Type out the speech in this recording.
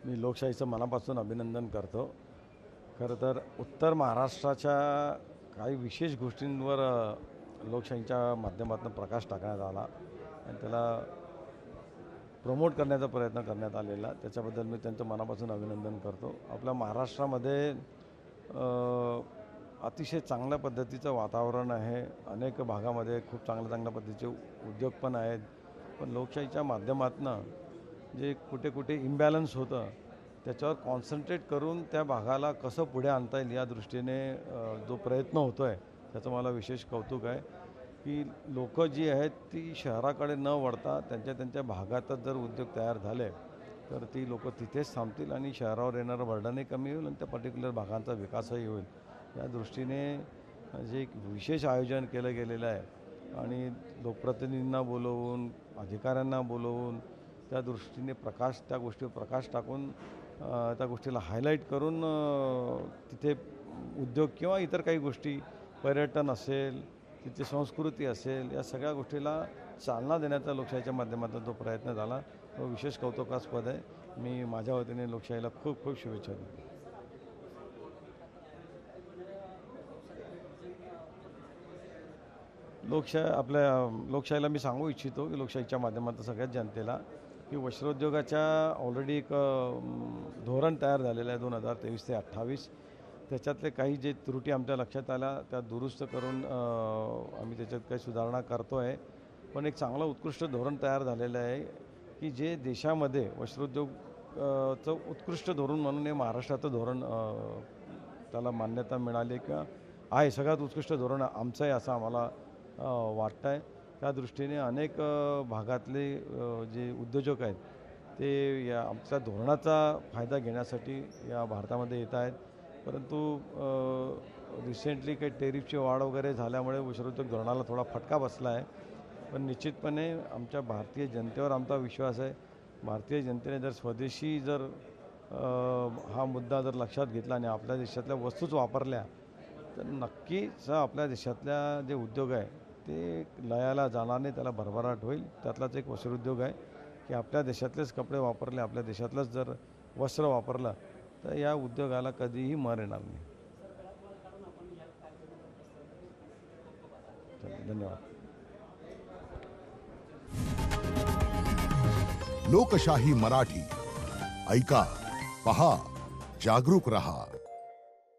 मी लोकशाहीचं मनापासून अभिनंदन करतो. खरं तर उत्तर महाराष्ट्राच्या काही विशेष गोष्टींवर लोकशाहीच्या माध्यमातून प्रकाश टाकण्यात आला आणि त्याला प्रमोट करण्याचा प्रयत्न करण्यात आलेला. त्याच्याबद्दल मी त्यांचं मनापासून अभिनंदन करतो. आपल्या महाराष्ट्रामध्ये अतिशय चांगल्या पद्धतीचं वातावरण आहे. अनेक भागामध्ये खूप चांगल्या पद्धतीचे उद्योग पण आहेत. पण लोकशाहीच्या माध्यमातून जे कुठे कुठे इम्बॅलन्स होतं त्याच्यावर कॉन्सन्ट्रेट करून त्या भागाला कसं पुढे आणता येईल या दृष्टीने जो प्रयत्न होतो आहे त्याचं मला विशेष कौतुक आहे की लोक जी आहेत ती शहराकडे न वळता त्यांच्या भागातच जर उद्योग तयार झाले तर ती लोक तिथेच थांबतील आणि शहरावर येणारं बर्डनही कमी होईल आणि त्या पर्टिक्युलर भागांचा विकासही होईल. या दृष्टीने जे एक विशेष आयोजन केलं गेलेलं आहे आणि लोकप्रतिनिधींना बोलवून अधिकाऱ्यांना बोलवून त्या दृष्टीने त्या गोष्टीवर प्रकाश टाकून त्या गोष्टीला हायलाईट करून तिथे उद्योग किंवा इतर काही गोष्टी पर्यटन असेल तिथे संस्कृती असेल या सगळ्या गोष्टीला चालना देण्याचा लोकशाहीच्या माध्यमातून जो प्रयत्न झाला तो विशेष कौतुकास्पद आहे. मी माझ्या वतीने लोकशाहीला खूप खूप शुभेच्छा देतो. लोकशाहीला मी सांगू इच्छितो की लोकशाहीच्या माध्यमातून सगळ्याच जनतेला की वस्त्रोद्योगाच्या ऑलरेडी एक धोरण तयार झालेलं आहे 2023 ते 28. त्याच्यातले काही जे त्रुटी आमच्या लक्षात आल्या त्या दुरुस्त करून आम्ही त्याच्यात काही सुधारणा करतो आहे. पण एक चांगलं उत्कृष्ट धोरण तयार झालेलं आहे की जे देशामध्ये वस्त्रोद्योगचं उत्कृष्ट धोरण म्हणून हे महाराष्ट्राचं धोरण त्याला मान्यता मिळाली किंवा आहे सगळ्यात उत्कृष्ट धोरण आमचं आहे असं आम्हाला वाटतं आहे. त्या दृष्टीने अनेक भागातले जे उद्योजक आहेत ते या आमच्या धोरणाचा फायदा घेण्यासाठी या भारतामध्ये येत आहेत. परंतु रिसेंटली काही टेरिफची वाढ वगैरे झाल्यामुळे वस्त्रोद्योग धोरणाला थोडा फटका बसला आहे. पण निश्चितपणे आमच्या भारतीय जनतेवर आमचा विश्वास आहे. भारतीय जनतेने जर स्वदेशी हा मुद्दा जर लक्षात घेतला आणि आपल्या देशातल्या वस्तूच वापरल्या तर नक्कीच आपल्या देशातल्या जे उद्योग आहे ते लयाला जाणार नाही, त्याला भरभराट होईल. त्यातलाच एक वस्त्रोद्योग आहे की आपल्या देशातलेच कपडे वापरले, आपल्या देशातलंच जर वस्त्र वापरलं तर या उद्योगाला कधीही मर येणार नाही. धन्यवाद. लोकशाही मराठी ऐका, पहा, जागरूक रहा.